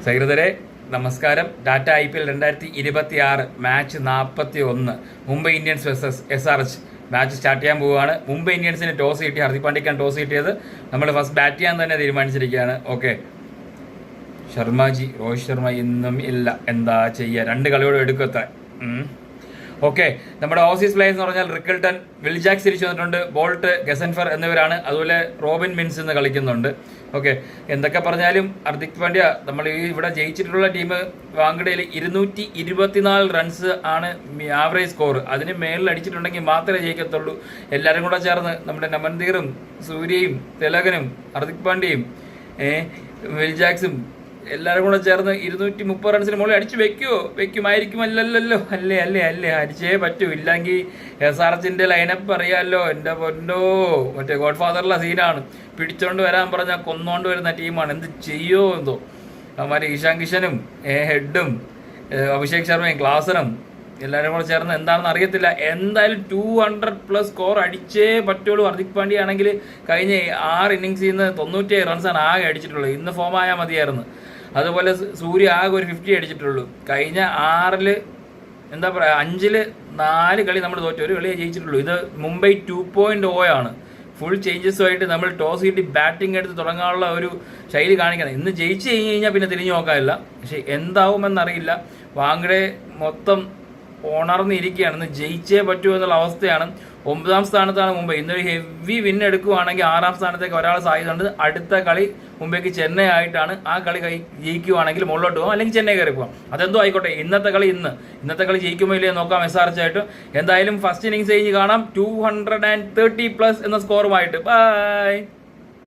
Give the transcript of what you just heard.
സഹൃദരെ നമസ്കാരം. Tata IPL 2026 match 41 Mumbai Indians versus SRH match start ചെയ്യാൻ പോവുകയാണ്. മുംബൈ ഇന്ത്യൻസിന് ടോസ് കിട്ടി, ഹർദിക് പാണ്ഡ്യക്കാണ് ടോസ് കിട്ടിയത്. നമ്മൾ ഫസ്റ്റ് ബാറ്റ് ചെയ്യാൻ തന്നെ തീരുമാനിച്ചിരിക്കുകയാണ്. ഓക്കെ, രോഹിത് ശർമ്മ ഇന്നും ഇല്ല, എന്താ ചെയ്യുക, 2 കളിയോട് എടുക്കത്ത. ഓക്കെ, നമ്മുടെ ഓസീസ് പ്ലേയേഴ്സ് എന്ന് പറഞ്ഞാൽ റിക്കിൾട്ടൺ, വിൽ ജാക്സ് തിരിച്ചു വന്നിട്ടുണ്ട്, ബോൾട്ട്, ഗസൻഫർ എന്നിവരാണ്. അതുപോലെ റോബിൻ മിൻസ് എന്ന് കളിക്കുന്നുണ്ട്. ഓക്കെ, എന്തൊക്കെ പറഞ്ഞാലും ഹർദിക് പാണ്ഡ്യ നമ്മൾ ഇവിടെ ജയിച്ചിട്ടുള്ള ടീം വാങ്കഡയിൽ 224 റൺസ് ആണ് ആവറേജ് സ്കോർ. അതിന് മേളിൽ അടിച്ചിട്ടുണ്ടെങ്കിൽ മാത്രമേ ജയിക്കത്തുള്ളൂ. എല്ലാവരും കൂടെ ചേർന്ന് നമ്മുടെ നമൻദീറും സൂര്യയും തിലകനും ഹർദിക് പാണ്ഡ്യയും വിൽ ജാക്സും എല്ലാവരും കൂടെ ചേർന്ന് 230 റൺസിന് മുകളിൽ അടിച്ചു വെക്കുമായിരിക്കും. അല്ലല്ലോ, അല്ലേ അടിച്ചേ പറ്റൂ. ഇല്ലെങ്കിൽ SRHന്റെ ലൈനപ്പ് അറിയാമല്ലോ, എൻ്റെ പൊന്നോ, മറ്റേ ഗോഡ് ഫാദറിലെ സീനാണ്. പിടിച്ചോണ്ട് വരാൻ പറഞ്ഞാൽ കൊന്നോണ്ട് വരുന്ന ടീമാണ്. എന്ത് ചെയ്യോ എന്തോ അവന്മാർ ഇഷാൻ കിഷനും ഹെഡും അഭിഷേക് ശർമ്മയും ക്ലാസനും എല്ലാവരും കൂടെ ചേർന്ന് എന്താണെന്ന് അറിയത്തില്ല. എന്തായാലും 200+ സ്കോർ അടിച്ചേ പറ്റുള്ളൂ. ഹർദിക് പാണ്ഡ്യ ആണെങ്കിൽ കഴിഞ്ഞ 6 ഇന്നിങ്സിൽ നിന്ന് 97 റൺസാണ് ആകെ അടിച്ചിട്ടുള്ളത്. ഇന്ന് ഫോം ആയാൽ മതിയായിരുന്നു. അതുപോലെ സൂര്യ ആകെ ഒരു 50 അടിച്ചിട്ടുള്ളൂ. കഴിഞ്ഞ 6 എന്താ പറയുക, 5 4 കളി നമ്മൾ തോറ്റു, ഒരു കളിയെ ജയിച്ചിട്ടുള്ളൂ. ഇത് മുംബൈ 2.0 ആണ്. ഫുൾ ചേഞ്ചസുമായിട്ട് നമ്മൾ ടോസ് കിട്ടി ബാറ്റിംഗ് എടുത്ത് തുടങ്ങാനുള്ള ഒരു ശൈലി കാണിക്കണം. ഇന്ന് ജയിച്ചു കഴിഞ്ഞാൽ പിന്നെ തിരിഞ്ഞു നോക്കാനില്ല. പക്ഷെ എന്താവുമെന്നറിയില്ല. വാങ്കഡെ മൊത്തം ഉണർന്നിരിക്കുകയാണ്. ഇന്ന് ജയിച്ചേ പറ്റൂ എന്നുള്ള അവസ്ഥയാണ്. 9ാം സ്ഥാനത്താണ് മുംബൈ. ഇന്നൊരു ഹെവി വിൻ എടുക്കുകയാണെങ്കിൽ 6ാം സ്ഥാനത്തേക്ക് ഒരാൾ സാധ്യതയുണ്ട്. അടുത്ത കളി മുംബൈക്ക് ചെന്നൈ ആയിട്ടാണ്. ആ കളി ജയിക്കുകയാണെങ്കിൽ മുകളിലോട്ട് പോകാം, അല്ലെങ്കിൽ ചെന്നൈ കയറി പോകാം. അതെന്തോ ആയിക്കോട്ടെ. ഇന്നത്തെ കളി ജയിക്കുമോ ഇല്ലയോ നോക്കാം SRH ആയിട്ട്. എന്തായാലും ഫസ്റ്റ് ഇന്നിങ്സ് കഴിഞ്ഞ് കാണാം 230+ എന്ന സ്കോറുമായിട്ട്. ബൈ.